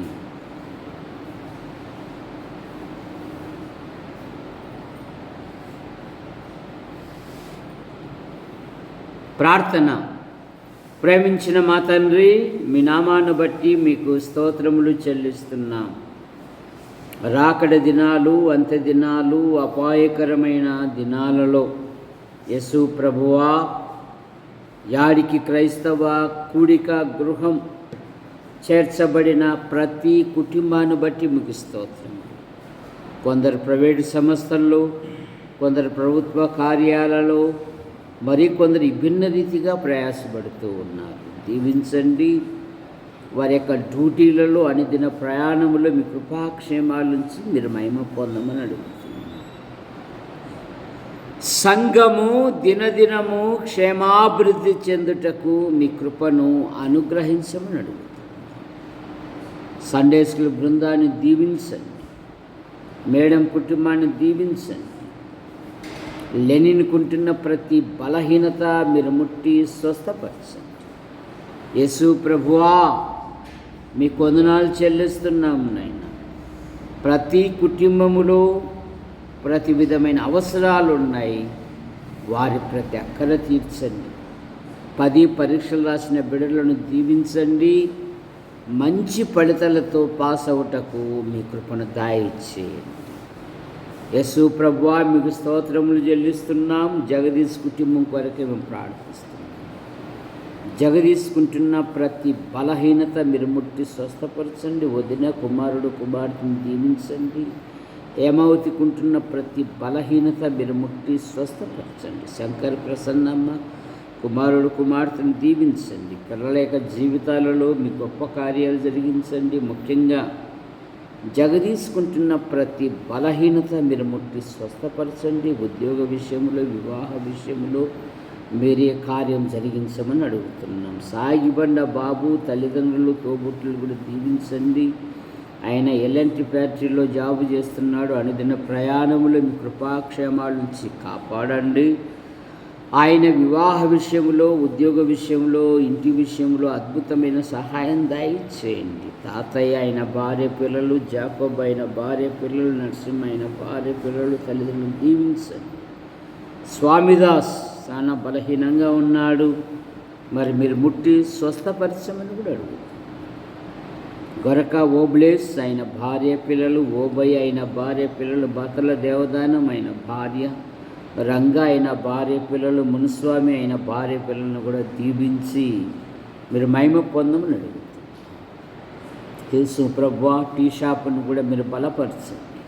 ప్రార్థన. ప్రేమించిన మా తండ్రి, మీ నామాన్ని బట్టి మీకు స్తోత్రములు చెల్లిస్తున్నాం. రాకడ దినాలు, అంత్య దినాలు, అపాయకరమైన దినాలలో యేసు ప్రభువా, యాడికి క్రైస్తవ కూడిక గృహం చేర్చబడిన ప్రతి కుటుంబాన్ని బట్టి మీకు స్తోత్రం. కొందరు ప్రైవేటు సంస్థల్లో, కొందరు ప్రభుత్వ కార్యాలలో, మరికొందరు విభిన్న రీతిగా ప్రయాసపడుతూ ఉన్నారు. దీవించండి. వారి యొక్క డ్యూటీలలో, అనుదిన ప్రయాణంలో మీ కృపాక్షేమాల నుంచి మీరు మహిమ పొందమని అడుగుతున్నాను. సంఘము దినదినము క్షేమాభివృద్ధి చెందుటకు మీ కృపను అనుగ్రహించమని అడుగుతున్నాను. సండే స్కూల్ బృందాన్ని దీవించండి. మేడం కుటుంబాన్ని దీవించండి. లెనిన్కుంటున్న ప్రతి బలహీనత మీరు ముట్టి స్వస్థపరచండి. యేసు ప్రభువా, మీ వందనాలు చెల్లిస్తున్నాము నాయన. ప్రతి కుటుంబములో ప్రతి విధమైన అవసరాలు ఉన్నాయి. వారి ప్రతి అక్కర తీర్చండి. 10 పరీక్షలు రాసిన బిడ్డలను దీవించండి. మంచి ఫలితాలతో పాస్ అవుటకు మీ కృపను దయచేయండి. యేసు ప్రభువా, మీకు స్తోత్రములు చెల్లిస్తున్నాం. జగదీష్ కుటుంబం కొరకే మేము ప్రార్థిస్తున్నాం. జగదీసుకుంటున్న ప్రతి బలహీనత మీరు ముట్టి స్వస్థపరచండి. వదిన కుమారుడు కుమార్తెను దీవించండి. హేమావతికుంటున్న ప్రతి బలహీనత మీరు ముట్టి స్వస్థపరచండి. శంకర్ ప్రసన్నమ్మ కుమారుడు కుమార్తెను దీవించండి. పిల్లలేక జీవితాలలో మీ గొప్ప కార్యాలు జరిగించండి. ముఖ్యంగా జగదీసుకుంటున్న ప్రతి బలహీనత మీరు ముట్టి స్వస్థపరచండి. ఉద్యోగ విషయంలో, వివాహ విషయంలో మీరే కార్యం జరిగించమని అడుగుతున్నాం. సాగిబండ బాబు తల్లిదండ్రులు, తోబుట్టులు కూడా దీవించండి. ఆయన ఎల్ఎన్టీ ఫ్యాక్టరీలో జాబు చేస్తున్నాడు. అనుదిన ప్రయాణంలో మీ కృపాక్షేమాల నుంచి కాపాడండి. ఆయన వివాహ విషయంలో, ఉద్యోగ విషయంలో, ఇంటి విషయంలో అద్భుతమైన సహాయం దయచేయండి. తాతయ్య అయిన భార్య పిల్లలు, జాకోబ్ అయిన భార్య పిల్లలు, నరసింహ అయిన భార్య పిల్లలు, తల్లిదండ్రులను దీవించండి. స్వామిదాస్ చాలా బలహీనంగా ఉన్నాడు. మరి మీరు ముట్టి స్వస్థపరచమని కూడా అడుగుతారు. గొరక ఓబ్లేస్ అయిన భార్య పిల్లలు, ఓబయ్య అయిన భార్య పిల్లలు, బతల దేవదానం అయిన భార్య, రంగా అయిన భార్య పిల్లలు, మునుస్వామి అయిన భార్య పిల్లలను కూడా దీవించి మీరు మహిమ పొందమని అడుగుతారు. యేసు ప్రభువా, టీ షాపును కూడా మీరు బలపరచండి.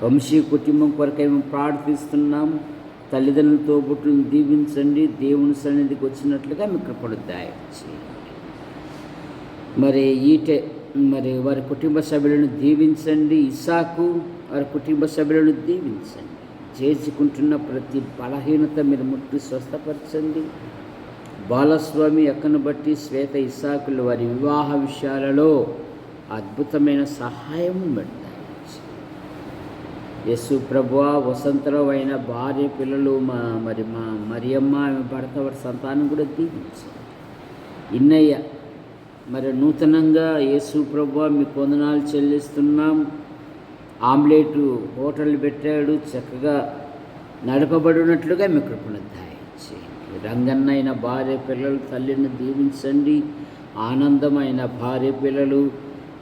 వంశీ కుటుంబం కొరకై మేము ప్రార్థిస్తున్నాము. తల్లిదండ్రులతో బుట్టును దీవించండి. దేవుని సన్నిధికి వచ్చినట్లుగా మీ కృపను దయచేయండి. మరి వారి కుటుంబ సభ్యులను దీవించండి. ఇస్సాకు వారి కుటుంబ సభ్యులను దీవించండి. చేసుకుంటున్న ప్రతి బలహీనత మీరు ముట్టి స్వస్థపరచండి. బాలస్వామి అక్కను బట్టి శ్వేత ఇస్సాకులు వారి వివాహ విషయాలలో అద్భుతమైన సహాయం పెడతాయి. యేసు ప్రభువా వసంతరావు అయిన భార్య పిల్లలు మరియమ్మ ఆమె భర్త వారి సంతానం కూడా దీవించండి. ఇన్నయ్య మరి నూతనంగా యేసు ప్రభువా మీకు వందనాలు చెల్లిస్తున్నాం. ఆమ్లెట్ హోటల్ పెట్టాడు, చక్కగా నడపబడినట్లుగా మీ కృపను దయచేయండి. రంగన్న అయిన భార్య పిల్లలు తల్లిని దీవించండి. ఆనందమైన భార్య పిల్లలు,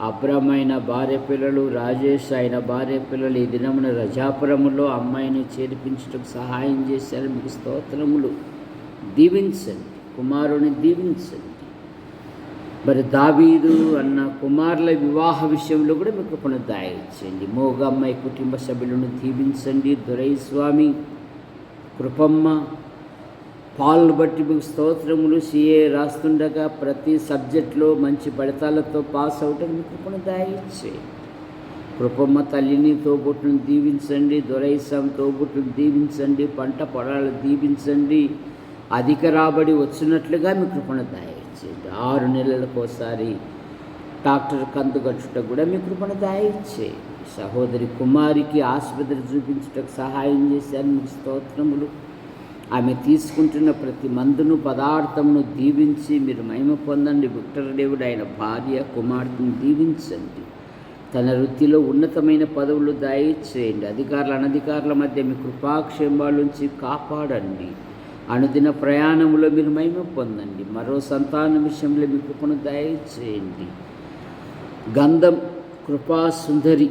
అబ్రహమైన భార్య పిల్లలు, రాజేష్ అయిన భార్య పిల్లలు ఈ దినమున రజాపురములో అమ్మాయిని చేర్పించుటకు సహాయం చేశారు. మీకు స్తోత్రములు. దీవించండి, కుమారుని దీవించండి. మరి దావీదు అన్న కుమారుల వివాహ విషయంలో కూడా మీకు కృపను దయచేయండి. మోగమ్మాయి కుటుంబ సభ్యులను దీవించండి. దొరైస్వామి, కృపమ్మ, పాలు బట్టి మీకు స్తోత్రములు. సిఏ రాస్తుండగా ప్రతి సబ్జెక్టులో మంచి ఫలితాలతో పాస్ అవటం మీకు కృపను దయచేయండి. కృపమ్మ తల్లిని తోబుట్టును దీవించండి. దొరైస్వామి తోబుట్టును దీవించండి. పంట పొలాలు దీవించండి. అధిక రాబడి వచ్చినట్లుగా మీ కృపను దయచేయండి. 6 నెలలకోసారి డాక్టర్ కందు గట్టుట కూడా మీ కృపను దయచేయండి. సహోదరి కుమారికి ఆసుపత్రి చూపించుటకు సహాయం చేశారు. మీకు స్తోత్రములు. ఆమె తీసుకుంటున్న ప్రతి మందును పదార్థమును దీవించి మీరు మహిమ పొందండి. విక్టర్ దేవుడు ఆయన భార్య కుమార్తెను దీవించండి. తన వృత్తిలో ఉన్నతమైన పదవులు దయచేయండి. అధికారుల అనధికారుల మధ్య మీ కృపాక్షేమాల నుంచి కాపాడండి. అనుదిన ప్రయాణంలో మీరు మహిమ పొందండి. మరో సంతానం విషయంలో మీ కృపను దయచేయండి. గంధం కృపా సుందరి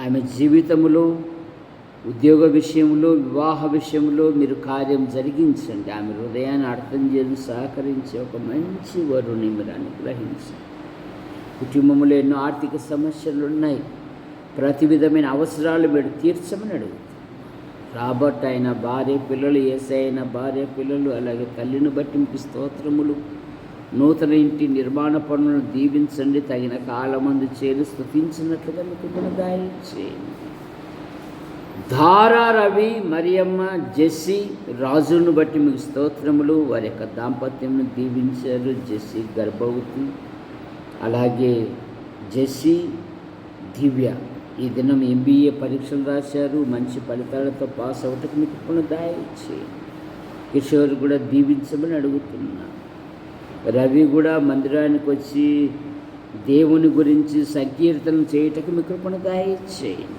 ఆమె జీవితంలో, ఉద్యోగ విషయంలో, వివాహ విషయంలో మీరు కార్యం జరిగించండి. ఆమె హృదయాన్ని అర్థం చేసి సహకరించే ఒక మంచి వరుని మీరు అనుగ్రహించండి. కుటుంబంలో ఎన్నో ఆర్థిక సమస్యలు ఉన్నాయి. ప్రతి విధమైన అవసరాలు మీరు తీర్చమని అడుగుతారు. రాబర్ట్ అయిన భార్య పిల్లలు, ఏసై అయిన భార్య పిల్లలు, అలాగే తల్లిని బట్టి మీకు స్తోత్రములు. నూతన ఇంటి నిర్మాణ పనులను దీవించండి. తగిన కాలమందు చేరి స్తుతించినట్లుగా మీకు దయచేయండి. ధారా రవి, మరియమ్మ, జెస్సీ, రాజును బట్టి మీకు స్తోత్రములు. వారి యొక్క దాంపత్యంను దీవించారు. జెస్సీ గర్భవతి, అలాగే జెస్సీ దివ్య ఈ దినం MBA పరీక్షలు రాశారు. మంచి ఫలితాలతో పాస్ అవటకు మీకు కృపను దయచేయండి. కిషోర్ కూడా దీవించమని అడుగుతున్నా. రవి కూడా మందిరానికి వచ్చి దేవుని గురించి సంకీర్తన చేయటకు మీ కృపను దయచేయండి.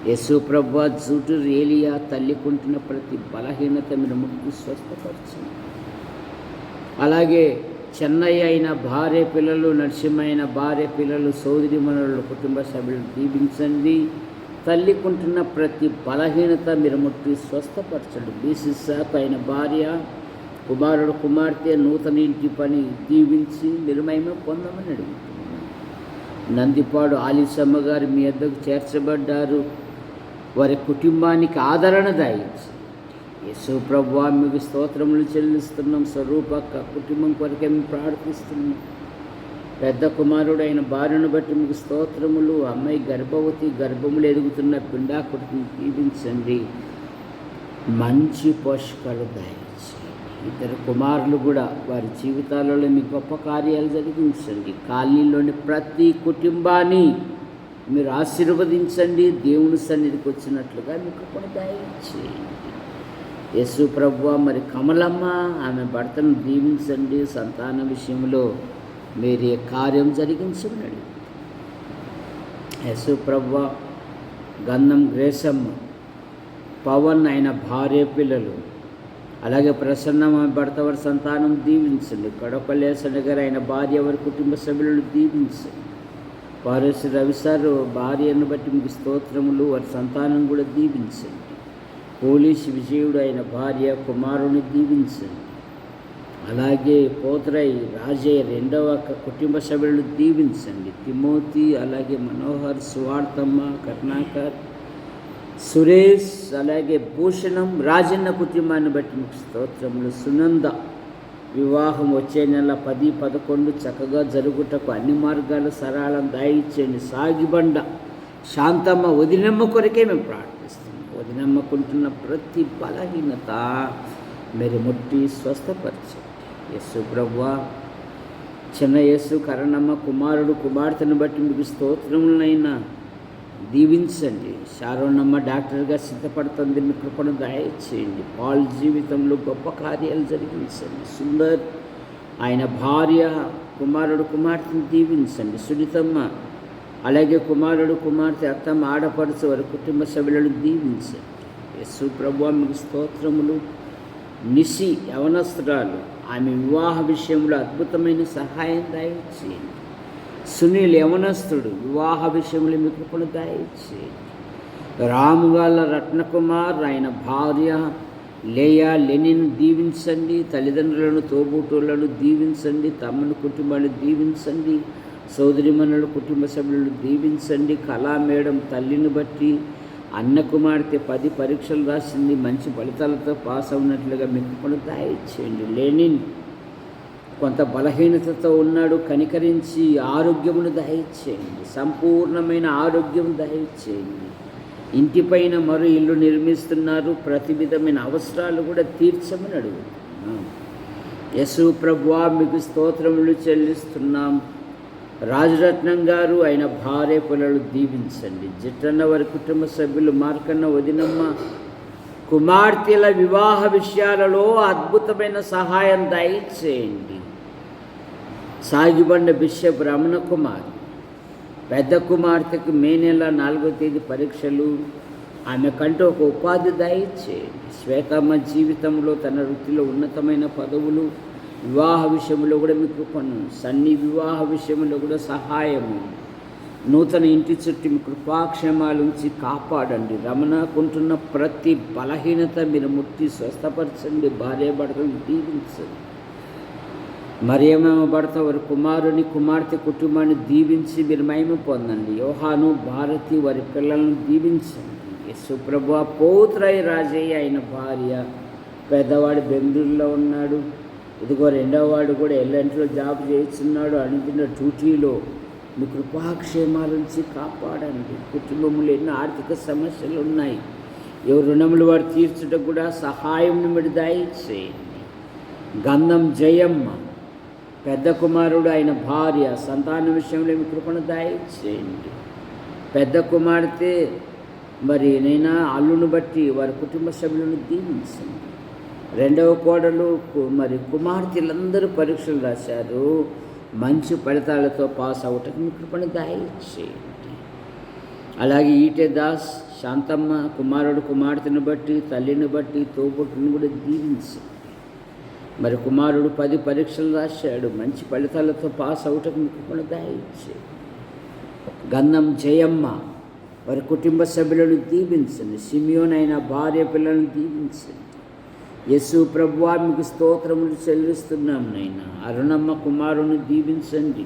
యేసు ప్రభువా జూటు ఏలియా తల్లికుంటున్న ప్రతి బలహీనత మీరు ముక్తి స్వస్థపరచండి. అలాగే చెన్నయ్య అయిన భార్య పిల్లలు, నరసింహైన భార్య పిల్లలు, సోదరి మనుల కుటుంబ సభ్యులను దీవించండి. తల్లికుంటున్న ప్రతి బలహీనత మీరు ముట్టి స్వస్థపరచండి. బీసిసాకు అయిన భార్య, కుమారుడు, కుమార్తె నూతన ఇంటి పని దీవించి మీరు మహిమ పొందమని అడుగుతున్నాను. నందిపాడు ఆలిసమ్మ గారు మీ వద్దకు చేర్చబడ్డారు. వారి కుటుంబానికి ఆదరణ దయచేయండి. యేసు ప్రభువా మీకు స్తోత్రములు చెల్లిస్తున్నాం. స్వరూపక్క కుటుంబం కొరకే మేము ప్రార్థిస్తున్నాం. పెద్ద కుమారుడైన భార్యను బట్టి మీకు స్తోత్రములు. అమ్మాయి గర్భవతి, గర్భములు ఎదుగుతున్న పిండాకుడిని దీవించండి. మంచి పోషకాలు దయచేయండి. 2 కుమారులు కూడా వారి జీవితాలలో మీ గొప్ప కార్యాలు జరిగించండి. కాలనీలోని ప్రతి కుటుంబాన్ని మీరు ఆశీర్వదించండి. దేవుని సన్నిధికి వచ్చినట్లుగా మీకు కృపను దయచేయండి. యేసు ప్రభువా మరి కమలమ్మ ఆమె భర్తను దీవించండి. సంతాన విషయంలో మీరు ఏ కార్యం జరిగించమని. యేసు ప్రభువా గంధం గ్రేసమ్మ, పవన్ అయిన భార్య పిల్లలు, అలాగే ప్రసన్నమ్మ భర్త వారి సంతానం దీవించండి. కడపలేసన గారు అయిన భార్య వారి కుటుంబ సభ్యులను దీవించండి. పారేసి రవిసారు భార్యను బట్టి మీకు స్తోత్రములు. వారి సంతానం కూడా దీవించండి. పోలీసు విజయుడు అయిన భార్య కుమారుని దీవించండి. అలాగే పోతరై రాజయ్య 2వ కుటుంబ సభ్యులను దీవించండి. తిమోతి, అలాగే మనోహర్, స్వార్థమ్మ, కరుణాకర్, సురేష్, అలాగే భూషణం, రాజన్న కుటుంబాన్ని బట్టి మీకు స్తోత్రములు. సునంద వివాహం వచ్చే నెల 10, 11 చక్కగా జరుగుటకు అన్ని మార్గాలు సరళం దయచేయండి. సాగిబండ శాంతమ్మ వదినమ్మ కొరకే మేము ప్రార్థిస్తున్నాం. వదినమ్మకుంటున్న ప్రతి బలహీనత మీరు ముట్టి స్వస్థపరచండి. యేసు ప్రభువా, చిన్న యేసు కరణమ్మ కుమారుడు కుమార్తెను బట్టి మీకు స్తోత్రములనైనా దీవించండి. షారోనమ్మ డాక్టర్గా సిద్ధపడుతుంది, మీ కృపను దయచేయండి. పాల్ జీవితంలో గొప్ప కార్యాలు జరిగించండి. సుందర్ ఆయన భార్య కుమారుడు కుమార్తెను దీవించండి. సునీతమ్మ అలాగే కుమారుడు కుమార్తె అత్తమ్మ ఆడపడుచు వారి కుటుంబ సభ్యులను దీవించండి. యేసు ప్రభువా మీకు స్తోత్రములు. నిసి యవనస్తురాలు, ఆమె వివాహ విషయంలో అద్భుతమైన సహాయం దయచేయండి. సునీల్ యవనస్తుడు, వివాహ విషయంలో మీ కృపను దయచేయండి. రాముగాల రత్నకుమార్ ఆయన భార్య లేయా లెనిన్ దీవించండి. తల్లిదండ్రులను తోబుట్టులను దీవించండి. తమ్ముని కుటుంబాన్ని దీవించండి. సోదరిమణుల కుటుంబ సభ్యులను దీవించండి. కళా మేడం తల్లిని బట్టి అన్న కుమార్తె 10 పరీక్షలు రాసింది, మంచి ఫలితాలతో పాస్ అవునట్లుగా మీ కృపను దయచేయండి. లెనిన్ కొంత బలహీనతతో ఉన్నాడు, కనికరించి ఆరోగ్యమును దయచేయండి. సంపూర్ణమైన ఆరోగ్యం దయచేయండి. ఇంటిపైన మరో ఇల్లు నిర్మిస్తున్నారు, ప్రతి విధమైన అవసరాలు కూడా తీర్చమని అడుగుతున్నాం. యేసు ప్రభువా మీకు స్తోత్రములు చెల్లిస్తున్నాం. రాజరత్నం గారు ఆయన భార్య పిల్లలు దీవించండి. జిట్టన్న వారి కుటుంబ సభ్యులు, మార్కన్న వదినమ్మ కుమార్తెల వివాహ విషయాలలో అద్భుతమైన సహాయం దయచేయండి. సాగిబండ బిషప్ రమణ కుమార్ పెద్ద కుమార్తెకు మే నెల 4వ తేదీ పరీక్షలు, ఆమె కంటూ ఒక ఉపాధి దయచేయండి. శ్వేతమ్మ జీవితంలో తన వృత్తిలో ఉన్నతమైన పదవులు, వివాహ విషయంలో కూడా మీ కృపను, సన్ని వివాహ విషయంలో కూడా సహాయము, నూతన ఇంటి చుట్టూ మీ కృపాక్షేమాల నుంచి కాపాడండి. రమణకుంటున్న ప్రతి బలహీనత మీరు ముట్టి స్వస్థపరచండి. భార్యాభర్తలను దీవించండి. మరియమ్మ భర్త వారి కుమారుని కుమార్తె కుటుంబాన్ని దీవించి మీరు మహిమ పొందండి. యోహాను భారతి వారి పిల్లలను దీవించండి. యేసు ప్రభువా పౌత్రయ్య రాజయ్య ఆయన భార్య, పెద్దవాడు బెంగళూరులో ఉన్నాడు, ఇదిగో రెండవవాడు కూడా ఎల్లంటిలో జాబ్ చేస్తున్నాడు. అనుదిన డ్యూటీలో మీ కృపాక్షేమాల నుంచి కాపాడండి. కుటుంబంలో ఎన్నో ఆర్థిక సమస్యలు ఉన్నాయి, ఎవరు రుణములు వారు తీర్చుటకు కూడా సహాయం మీరు దయచేయండి. గంధం జయమ్మ పెద్ద కుమారుడు ఆయన భార్య సంతాన విషయంలో మీ కృపను దయచేయండి. పెద్ద కుమార్తె మరి నైనా అల్లును బట్టి వారి కుటుంబ సభ్యులను దీవించండి. రెండవ కోడలు మరి కుమార్తెలందరూ పరీక్షలు రాశారు, మంచి ఫలితాలతో పాస్ అవటం మీ కృపను దయచేయండి. అలాగే ఈటే దాస్ శాంతమ్మ కుమారుడు కుమార్తెను బట్టి తల్లిని బట్టి తోబుట్టును కూడా దీవించండి. మరి కుమారుడు 10 పరీక్షలు రాశాడు, మంచి ఫలితాలతో పాస్ అవటం మీ కృపను దయచేయండి. గంధం జయమ్మ వారి కుటుంబ సభ్యులను దీవించండి. సిమియోన్ అయిన భార్య పిల్లలను దీవించండి. యేసు ప్రభువా మీకు స్తోత్రములు చెల్లిస్తున్నాం నైనా. అరుణమ్మ కుమారుని దీవించండి.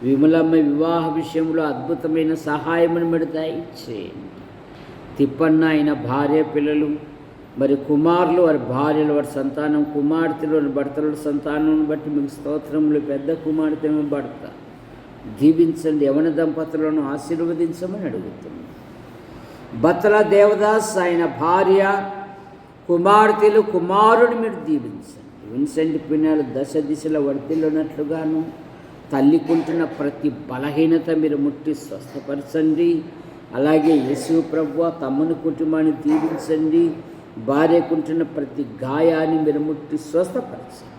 విమలమ్మ వివాహ విషయంలో అద్భుతమైన సహాయమును మీరు దయచేయండి. తిప్పన్న ఆయన భార్య పిల్లలు మరి కుమారులు వారి భార్యలు వారి సంతానం, కుమార్తెలు వారి భర్తల సంతానం బట్టి మీకు స్తోత్రములు. పెద్ద కుమార్తె భర్త దీవించండి. యవన దంపతులను ఆశీర్వదించమని అడుగుతున్నాం. బత్తల దేవదాస్ ఆయన భార్య కుమార్తెలు కుమారుని మీరు దీవించండి. విన్సెంట్ పిన్నెల దశ దిశలో వర్తిల్లున్నట్లుగాను తల్లికుంటున్న ప్రతి బలహీనత మీరు ముట్టి స్వస్థపరచండి. అలాగే యేసు ప్రభువా తమ్ముని కుటుంబాన్ని దీవించండి. భార్యకుంటున్న ప్రతి గాయాన్ని మీరు ముట్టి స్వస్థపరచండి.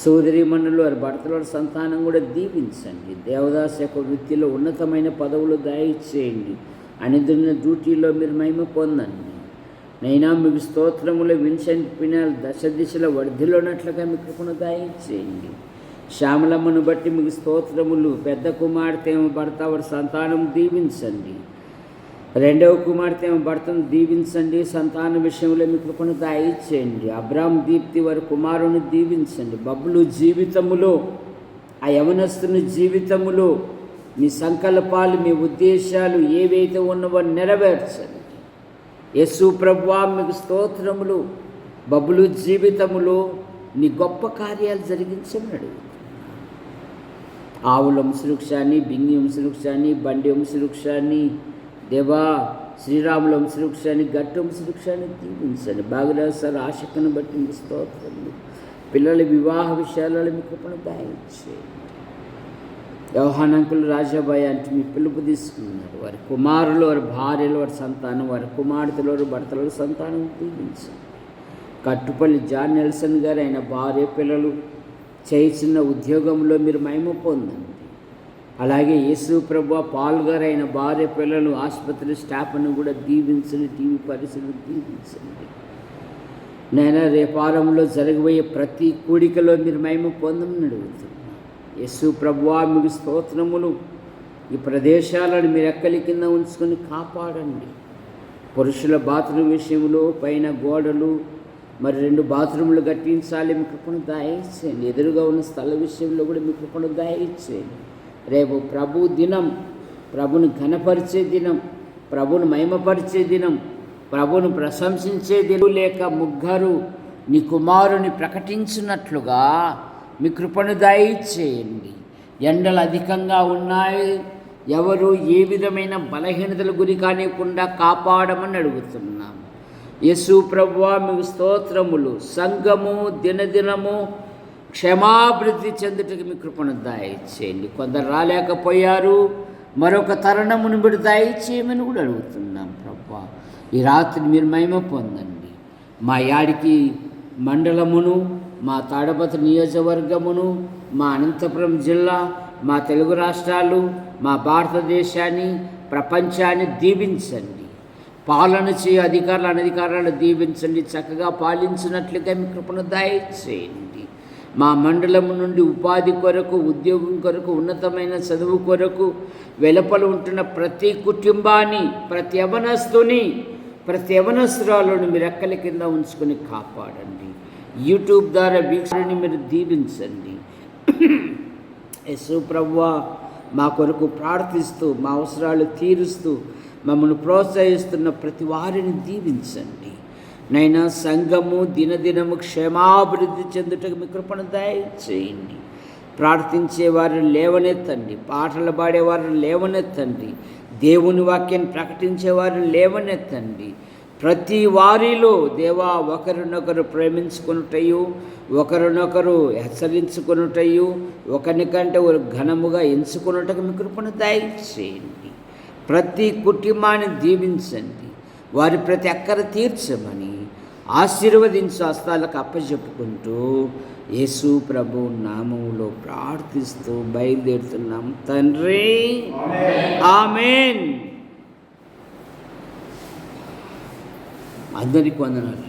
సోదరీమణులు వారి భర్తల సంతానం కూడా దీవించండి. దేవదాస్ యొక్క వృత్తిలో ఉన్నతమైన పదవులు దయచేయండి. అనుదిన డ్యూటీలో మీరు మహిమ పొందండి. నైనా మీకు స్తోత్రములు. విన్సెంట్ పిన్నెల దశ దిశలో వర్ధిల్లున్నట్లుగా మీ కృపను దయచేయండి. శ్యామలమ్మను బట్టి మీకు స్తోత్రములు. పెద్ద కుమార్తె భర్త వారి సంతానం దీవించండి. రెండవ కుమార్తె భర్తను దీవించండి. సంతాన విషయంలో మీ కృపను దయచేయండి. అబ్రామ్ దీప్తి వారి కుమారుని దీవించండి. బబ్బులు జీవితములో, ఆ యవనస్తుని జీవితములో మీ సంకల్పాలు మీ ఉద్దేశాలు ఏవైతే ఉన్నవో నెరవేర్చండి. యేసు ప్రభువా మీకు స్తోత్రములు. బబ్బులు జీవితములో నీ గొప్ప కార్యాలు జరిగించమని అడుగుతున్నాను. ఆవుల వంశవృక్షాన్ని, బింగి వంశవృక్షాన్ని, బండి వంశవృక్షాన్ని, దేవా శ్రీరాముల వంశవృక్షాన్ని, గట్టు వంశవృక్షాన్ని దీవించండి. భాగరాజు సార్ ఆశకును బట్టి మీ స్తోత్రములు. పిల్లల వివాహ విషయాలలో మీ కృపను దయచేయండి. యోహానంకులు రాజాబాయి అంటే మీ పిలుపు తీసుకున్నారు. వారి కుమారులు, వారి భార్యలు, వారి సంతానం, వారి కుమార్తెలు, వారి భర్తల సంతానం దీవించండి. కట్టుపల్లి జాన్ నెల్సన్ గారు ఆయన భార్య పిల్లలు చేసిన ఉద్యోగంలో మీరు మహిమ పొందండి. అలాగే యేసు ప్రభు పాల్ గారు ఆయన భార్య పిల్లలు ఆసుపత్రి స్టాఫ్ను కూడా దీవించండి. టీవీ పరిస్థితులు దీవించండి. నేను రేపారంలో జరగబోయే ప్రతి కూడికలో మీరు మహిమ పొందమని అడుగుతున్నాను. యేసు ప్రభువా మీకు స్తోత్రములు. ఈ ప్రదేశాలను మీరు ఎక్కలి కింద ఉంచుకొని కాపాడండి. పురుషుల బాత్రూమ్ విషయంలో పైన గోడలు మరి 2 బాత్రూములు కట్టించాలి, మీ కృపను దయచేయండి. ఎదురుగా ఉన్న స్థల విషయంలో కూడా మీ కృపను దయచేయండి. రేపు ప్రభు దినం, ప్రభుని ఘనపరిచే దినం, ప్రభుని మహిమపరిచే దినం, ప్రభుని ప్రశంసించే దినం. లేక ముగ్గురు నీ కుమారుని ప్రకటించినట్లుగా మీ కృపను దయచేయండి. ఎండలు అధికంగా ఉన్నాయి, ఎవరు ఏ విధమైన బలహీనతల గురి కానివ్వకుండా కాపాడమని అడుగుతున్నాం. యేసు ప్రభువా మీకు స్తోత్రములు. సంఘము దినదినము క్షమాభివృద్ధి చెందుటకు మీ కృపను దయచేయండి. కొందరు రాలేకపోయారు, మరొక తరుణమును మీరు దయచేయమని కూడా అడుగుతున్నాం. ప్రభువా ఈ రాత్రి మీరు మహిమ పొందండి. మా యాడికి మండలమును, మా తాడపత్రి నియోజకవర్గమును, మా అనంతపురం జిల్లా, మా తెలుగు రాష్ట్రాలు, మా భారతదేశాన్ని, ప్రపంచాన్ని దీవించండి. పాలన చేయ అధికారులు అనధికారాలు దీవించండి. చక్కగా పాలించినట్లుగా మీ కృపను దయచేయండి. మా మండలం నుండి ఉపాధి కొరకు, ఉద్యోగం కొరకు, ఉన్నతమైన చదువు కొరకు వెలుపల ఉంటున్న ప్రతి కుటుంబాన్ని, ప్రతి యవనస్తుని, ప్రతి యవనస్తురాలను మీరు రెక్కల కింద ఉంచుకొని కాపాడండి. యూట్యూబ్ ద్వారా వీక్షణని మీరు దీవించండి. యేసు ప్రభువా మా కొరకు ప్రార్థిస్తూ, మా అవసరాలు తీరుస్తూ, మమ్మల్ని ప్రోత్సహిస్తున్న ప్రతి వారిని దీవించండి. నైనా సంఘము దినదినము క్షేమాభివృద్ధి చెందుటకు మీ కృపను దయచేయండి. ప్రార్థించే వారిని లేవనెత్తండి, పాటలు పాడేవారిని లేవనెత్తండి, దేవుని వాక్యాన్ని ప్రకటించే వారిని లేవనెత్తండి. ప్రతి వారిలో దేవా ఒకరినొకరు ప్రేమించుకొనుటయు, ఒకరినొకరు హెచ్చరించుకొనుటయు, ఒకరికంటే ఒక ఘనముగా ఎంచుకొనుటకు మీ కృపను దయచేయండి. ప్రతి కుటుంబాన్ని దీవించండి. వారి ప్రతి అక్కర తీర్చమని ఆశీర్వదించు హస్తాలకు అప్పచెప్పుకుంటూ యేసు ప్రభు నామములో ప్రార్థిస్తూ బయలుదేరుతున్నాం తండ్రి. ఆమేన్. అందరికీ వందనాలు.